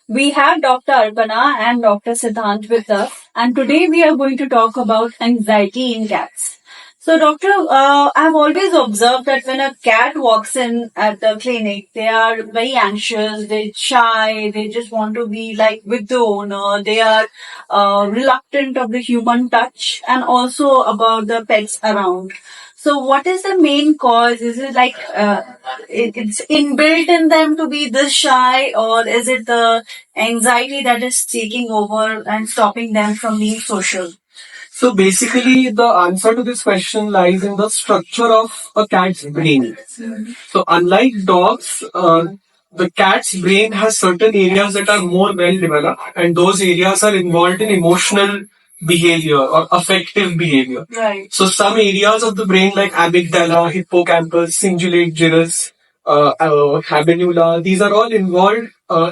We have Dr. Arpana and Dr. Siddhant with us, and today we are going to talk about anxiety in cats. So, doctor, I've always observed that when a cat walks in at the clinic, they are very anxious, they're shy, they just want to be like with the owner, they are reluctant of the human touch and also about the pets around. So, what is the main cause? Is it like it's inbuilt in them to be this shy, or is it the anxiety that is taking over and stopping them from being social? So basically, the answer to this question lies in the structure of a cat's brain. So unlike dogs, the cat's brain has certain areas that are more well developed, and those areas are involved in emotional behavior or affective behavior. Right. So some areas of the brain like amygdala, hippocampus, cingulate gyrus, habenula, these are all involved.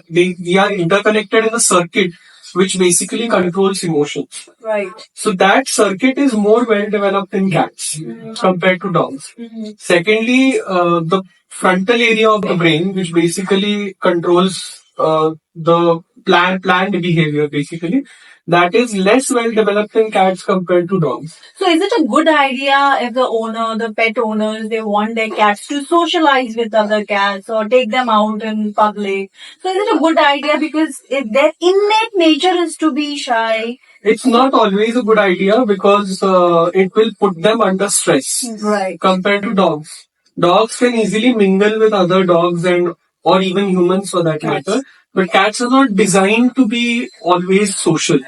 They are interconnected in a circuit which basically controls emotions. Right. So that circuit is more well developed in cats compared to dogs. Secondly, the frontal area of the brain, which basically controls the planned behavior, basically, that is less well developed in cats compared to dogs. So is it a good idea if the pet owners, they want their cats to socialize with other cats or take them out in public? So is it a good idea because if their innate nature is to be shy? It's not always a good idea because it will put them under stress. Right. Compared to dogs. Dogs can easily mingle with other dogs and or even humans for that matter. But cats are not designed to be always social.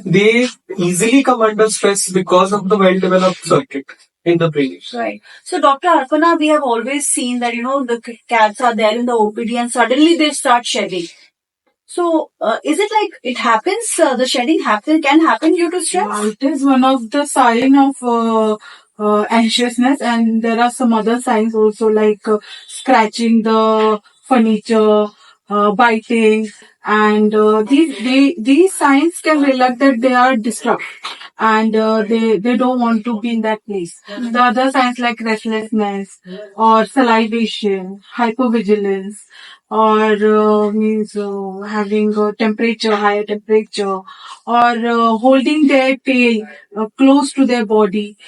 They easily come under stress because of the well-developed circuit in the brain. Right. So, Dr. Arpana, we have always seen that, the cats are there in the OPD and suddenly they start shedding. So, is it like it happens, the shedding can happen due to stress? Yeah, it is one of the sign of anxiousness, and there are some other signs also like scratching the furniture, biting, and these signs can reflect that they are disturbed and they don't want to be in that place. The other signs like restlessness or salivation, hypervigilance, or means having a higher temperature, or holding their tail close to their body,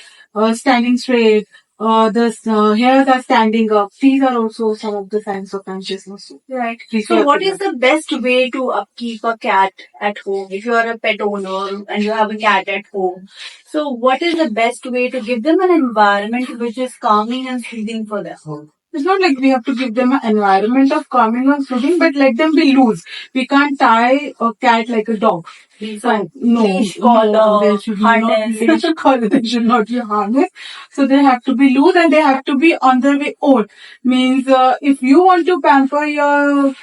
standing straight, the hairs are standing up. These are also some of the signs of anxiousness. Right. So, what is the best way to upkeep a cat at home? If you are a pet owner and you have a cat at home, so what is the best way to give them an environment which is calming and soothing for them? It's not like we have to give them an environment of calming and soothing, but let them be loose. We can't tie a cat like a dog. So, No, leash collar, they should harness. not be leash collar, they should not be harnessed. So they have to be loose and they have to be on their way own. Means if you want to pamper your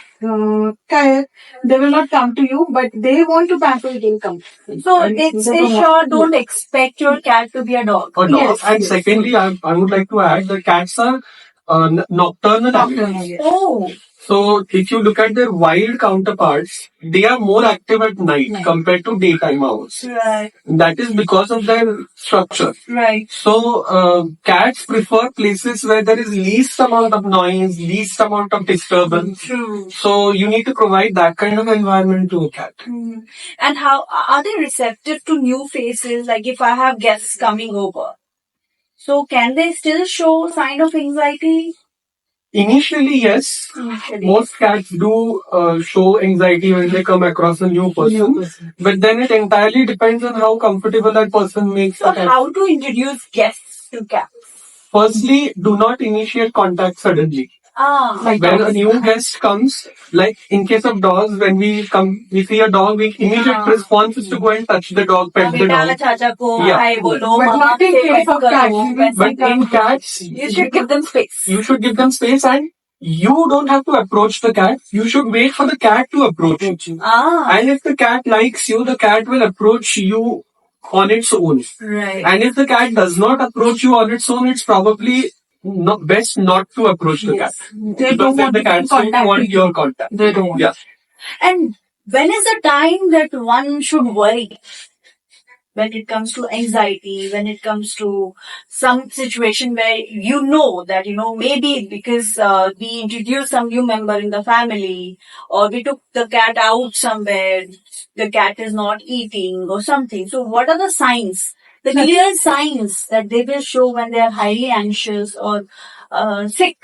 cat, they will not come to you, but they want to pamper you, they'll come. So, it's sure don't expect your cat to be a dog. Or dog. Yes, And yes. secondly, I would like to add that cats are nocturnal animals. Yes. Oh, So if you look at their wild counterparts, they are more active at night compared to daytime hours. right, That is because of their structure. right. So cats prefer places where there is least amount of noise, least amount of disturbance. True. So you need to provide that kind of environment to a cat. And how are they receptive to new faces? Like if I have guests coming over, so can they still show sign of anxiety? Initially, yes. Most cats do show anxiety when they come across a new person. But then it entirely depends on how comfortable that person makes So the cat. how to introduce guests to cats? Firstly, do not initiate contact suddenly. Like When a new guest comes, like in case of dogs, when we see a dog, we immediate response is to go and touch the dog, pet the बेटा dog. चाचा को Yeah. हाय बोलो, But mama not in से case pet of करो, cats. वैसे But in cats, you should give them space. you should give them space and you don't have to approach the cat. You should wait for the cat to approach you. And if the cat likes you, the cat will approach you on its own. Right. And if the cat does not approach you on its own, it's probably best not to approach the cat. They Because don't then want the to be cats don't contact want with your contact. They don't want. Yeah. And when is the time that one should worry? when it comes to anxiety, when it comes to some situation where you know that, maybe because we introduced some new member in the family, or we took the cat out somewhere, the cat is not eating or something. So what are the signs, the clear signs that they will show when they are highly anxious or sick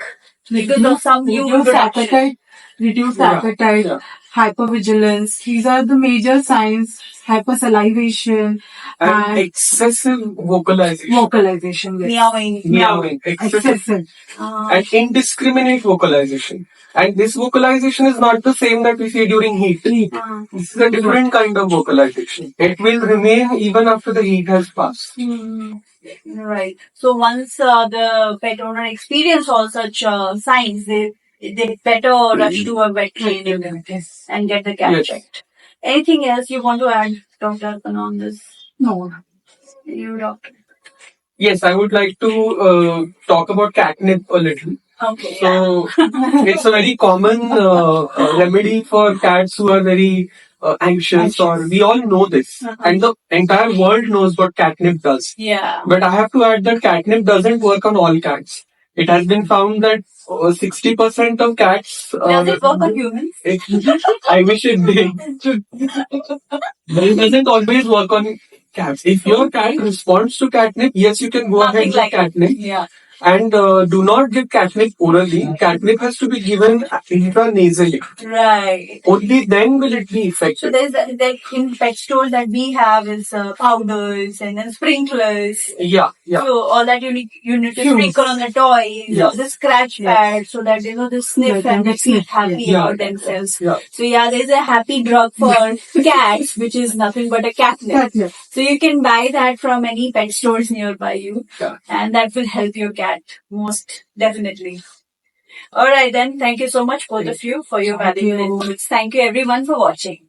because of some new reduced introduction? appetite, reduced Yeah, appetite, yeah. hypervigilance. These are the major signs. Hypersalivation And and excessive vocalization. vocalization. Yes. Meowing. Meowing. Excessive Excessive. and indiscriminate vocalization. And this vocalization is not the same that we see during heat. This is a different kind of vocalization. It will remain even after the heat has passed. Right. So once the pet owner experience all such signs, they better rush to a vet clinic Yes. and get the cat Yes. checked. Anything else you want to add, Dr. Arpan, on this? No. You, doctor? Yes, I would like to talk about catnip a little. Okay. So it's a very common remedy for cats who are very anxious, or we all know this, and the entire world knows what catnip does. Yeah. But I have to add that catnip doesn't work on all cats. It has been found that 60% of cats. Does it work on humans? I wish it did. But it doesn't always work on cats. If your cat responds to catnip, yes, you can go Nothing ahead with like catnip. Yeah. And do not give catnip orally. Catnip has to be given intranasally. Right. Only then will it be So effective. there's that in pet stores that we have is powders and then sprinklers. Yeah, yeah. So all that you need to Fumes. sprinkle on the toys, Yeah. the scratch pad, so that they sniff Yeah, and they they feel sniff, happy yeah. about themselves. Yeah. So there's a happy drug for cats, which is nothing but a catnip. Catnip. So you can buy that from any pet stores nearby you, Yeah. and that will help your cat most definitely. All right then, thank you so much both of you for your Thank valuable you. inputs. Thank you everyone for watching.